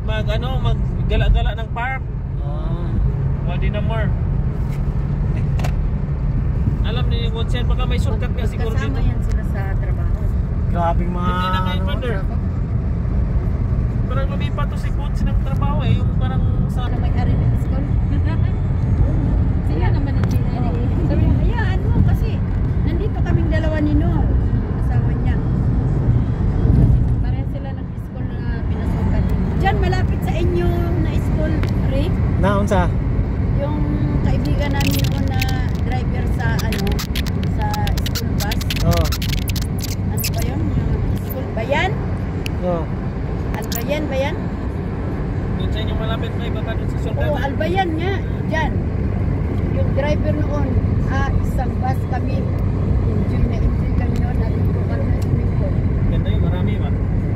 maggala-gala ng park. Wadi Namar. Alam ni Wonsen, baka may shortcut ka siguro dito. Kasama yan sila sa trabaho. Grabing mga Hindi na kayo mother. Parang lumipat to si Coach ng trabaho eh. Yung parang sa... Ano may-ari ng school? Sila naman ang may-ari. Sabi niya, hayaan mo kasi nandito kaming dalawa ni Noel. Asawa niya. Pareha sila ng school na pinasukan. Diyan malapit sa inyo na school, Rick. naunsa? Yung kaibigan namin noon na driver sa sa school bus. Oo. Ano ba yun? Yung school Bayan? Oo. Albayan ba yan? Doon sa inyo malapit na baka doon sa Sultan. Oo, Albayan nga. Diyan. Yung driver noon, isang bus kami. Enjoy na enjoy kami noon. Nalito kami na swimming pool. Ganda yun, marami ba?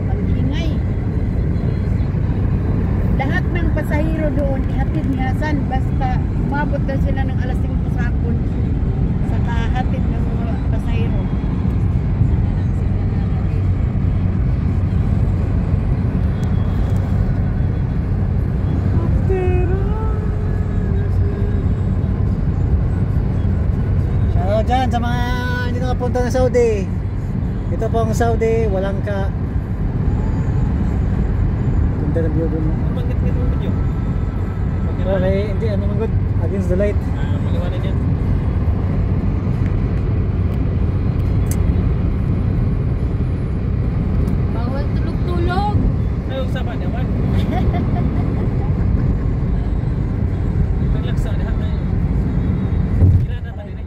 Ang ingay. Lahat ng pasahero doon, ihatid ni Hasan. Basta umabot na sila ng alas 5 sa hapon. Saka hatid ng mga pasahero. Shoutout dyan sa mga hindi nakapunta ng Saudi. Ito po ang Saudi, walang ka. Ganda ng view doon. Magkit-kit mo video. Okay, hindi, ano man good. Against the light. Maliwanag yan. Bawal tulog-tulog. Ay, usapan naman. Relax na lahat na yun. Kila na pa din eh.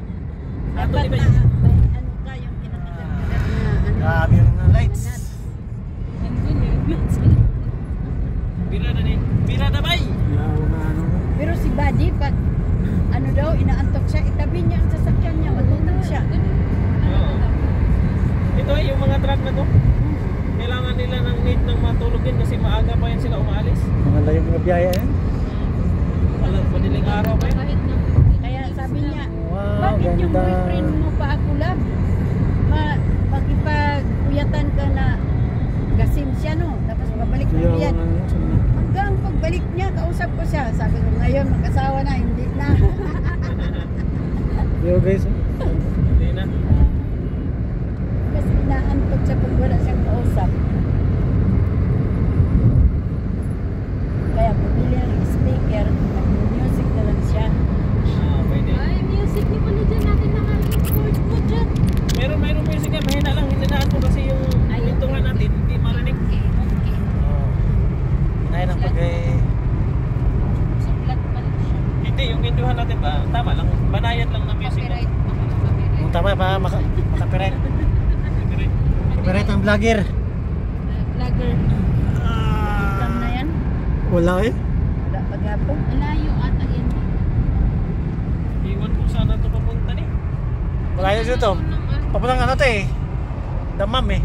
Ato Dapat di ba na, yun? may ano ka yung kinakagad-gagad na Grabe yung mga lights. Nandun yun. Pira na ni. Pira na bay! Ilaw na ano. Pero si Buddy, pag ano daw, inaantok siya, itabi niya ang sasakyan niya, matutog siya. Oo. Ito eh, yung mga truck na to. Kailangan nila ng need ng matulog din kasi maaga pa yan sila umaalis. Mga layong mga biyaya yan. Madaling araw pa yan. Kaya sabi niya, Wow, bakit yung ganda. boyfriend mo pa ako lab? Makipag-uyatan ka na gasim siya no, tapos babalik na Ilaw yan. na ano. Hanggang pagbalik niya, kausap ko siya. Sabi ko, ngayon mag-asawa na, hindi na. Yo guys. Hindi na. Kasi inaantok siya pag wala siyang kausap. Kaya bumili ng speaker, nag-music na lang siya. Pwede. Ay, music niyo pala dyan natin naka-record po dyan. Mayroon music yan. Mahina lang. Hinanaan ko kasi yung pintungan natin. Hindi marinig. Okay. Oh. Inahin ang pagkay. Suklat pa lang siya. Hindi, yung pintuhan natin ba? Tama lang. Banayan lang ng music. Copyright. Copyright. Kung tama pa, makapiret. Copyright ang vlogger. Vlogger. Tam na yan? Wala eh. Wala pag-hapon. Malayo ata yan. Iwan ko sana ito papunta ni. Malayo dito. Papulang ano to eh. Damam eh.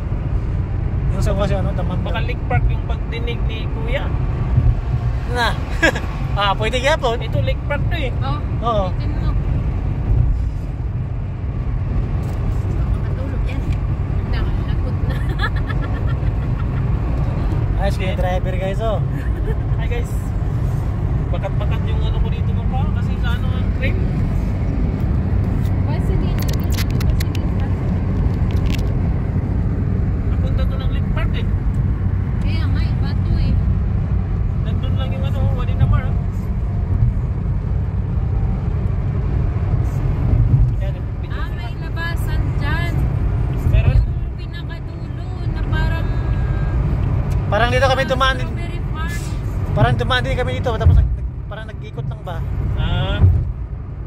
Yung sa kasi ano, damam. Baka Lake Park yung pagdinig ni Kuya. Na. Pwede yapon. Ito Lake Park to eh. Oo. Makatulog yan. Nakakot na. Ayos kayo driver guys oh. Hi guys. Bakat-bakat yung ano ko dito pa kasi sa ano ang crane. Napunta to ng Lake Park eh. Kaya may bato eh. Nandun lang yung ano, Wadi Namar. Yan, video ko May lang. labasan dyan. Meron? Yung pinakadulo na parang Parang dito kami dumaan. strawberry farm. Parang dumaan din kami dito tapos parang nag-ikot lang ba?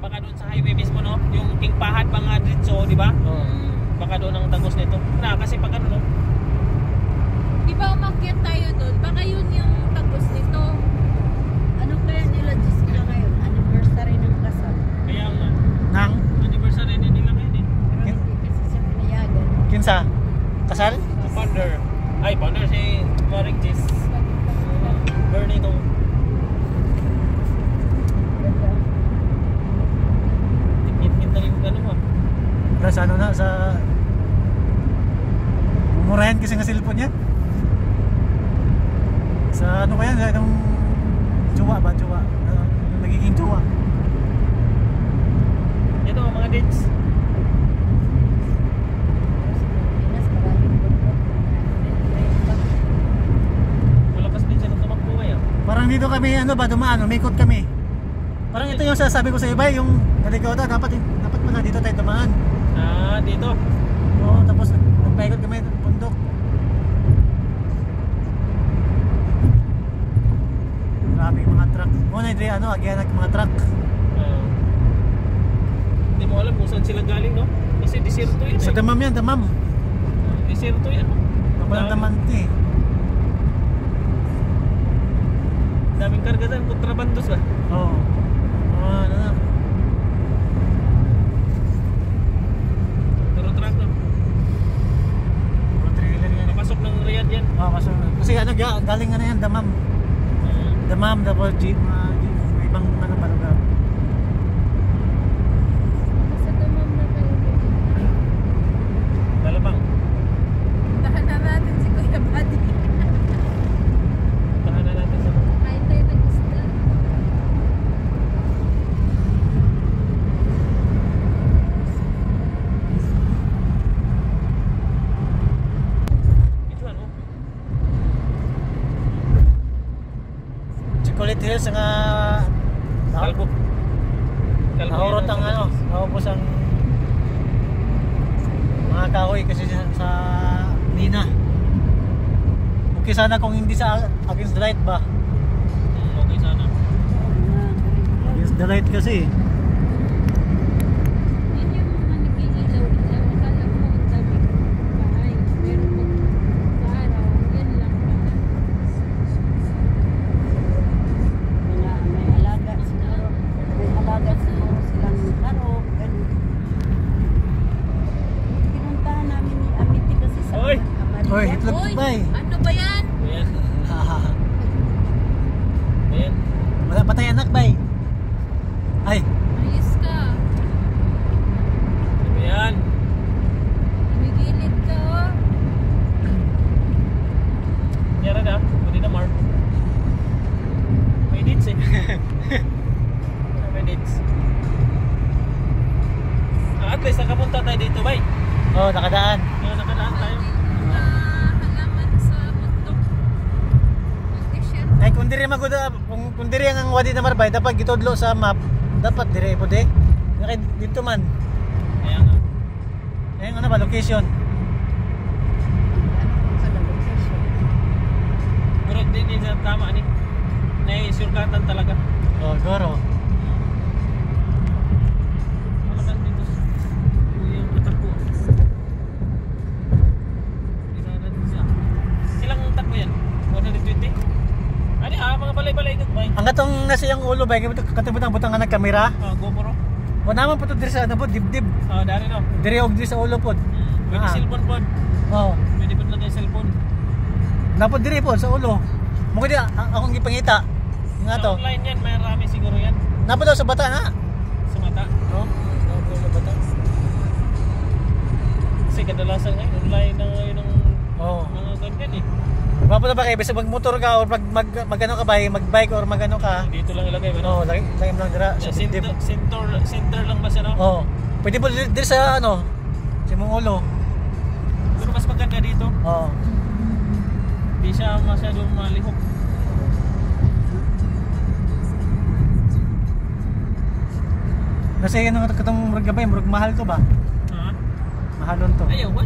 Baka doon sa highway mismo no, yung King Pahad pa nga dito, di ba? Oo. Baka doon ang tagos nito. Kasi pag ano no, Di ba umakyat tayo doon? Baka yun yung tagos nito. Ano kaya nila Jessica ngayon? Anniversary ng kasal. kaya nga, Nang anniversary din nila ngayon eh. Pero hindi kasi siya pinayagan. kinsa? Kasal? Sa founder. Ay, founder si Maring Jis. Bernie to. Tikit-kit na rin yung ano mo. Tapos ano na sa mumurahin kasi ng cellphone niya. ano ba yan? Yung jowa ba? Jowa. Nagiging jowa. Ito mga dates. Pinas, maraming bundok. Malakas din siya ng tumakbo ngayon. Parang dito kami, ano ba, dumaan, umikot kami. Parang ito yung sasabi ko sa iba, yung Naligota, dapat pala dito tayo dumaan. Ah, dito. Oo, tapos nagpaikot kami ng bundok. Grabe yung mga truck. Muna hindi, ano, agyan mga truck. Ah. Hindi mo alam kung saan sila galing, no? Kasi desierto yan Sa eh. damam yan, damam. Desierto yan. Papalang damam eh. Daming karga dyan, kontrabandos ba? Oo. Ano na. Puro truck no? Mga trailer yan. Papasok ng Riyadh yan. Oo, kasi ano, galing nga na yan, damam. Ah. Damam, tapos jeep, may ibang ano pa lugar. Sa damam na tayo. Dalabang. Tahan na natin si Kuya Buddy. Tahanan natin sa... Kain tayo ng isda. Ito ano? Chocolate Hills nga Kalbo. Kalbo nahurot yan ang ano, naubos ang mga kahoy kasi sa Nina. Okay sana kung hindi sa against the light ba? Okay sana. Against the light kasi. Yun yung mga nag-iilaw-ilaw. Akala mo ang daming bahay. Pero pag sa araw, yan lang pala. May alaga siguro. May alaga siguro silang karok. Pinuntahan namin ni Amity kasi sa Oy! Amarillo. Oy, itlog Uy, bay. ano ba yan? Ayan. Ayan. Wala patay anak bay. Ay, Ayos ka. Ayan. Lumigilid ka, oh. Yara na. Pwede na Mark. May dates eh. May dates. At least nakapunta tayo dito bay. oh, nakadaan. Nakadaan tayo. Mga halaman sa bundok. Ang desert. Ay kung diri maguda, kung diri ang Wadi Namar bay, dapat gitudlo sa map. Dapat dire po de. Dito man. Ayan nga. Ayun ano ba location? Pero hindi na tama ni. Nai-surkatan talaga. Oh, goro. Malakas dito. Yung takbo. Isa natin siya. Ilang takbo yan? 120? Ano mga balay-balay ikot ba? Ang katong nasa yung ulo bay, katong butang nga nagkamera. GoPro? O naman po to diri sa ano po, dibdib. Dari no. Diri og diri sa ulo po. Pwede Ah. cellphone po. Oh. Pwede po lagay cellphone. Napod diri po sa ulo. Mo di akong gipangita. Nga Sa to. online yan, may marami siguro yan. Napod daw sa bata na. Sa mata. Oh. Napod sa bata. Kasi kadalasan ngayon, online na ngayon ng Oh. mga ganyan eh. Papo na ba kayo bisa magmotor ka or magano ka ba, magbike or magano ka? Dito lang ilagay. Oh, lagi mo lang dira sa Center, dibdib. center lang ba siya no? Oh. Pwede po diri sa ano, sa mong ulo. Pero mas maganda dito. Oh. Hindi siya masyadong malihok. Kasi ano katong murag gabay, murag mahal to ba? Ha? Mahalon to. Ayaw, what?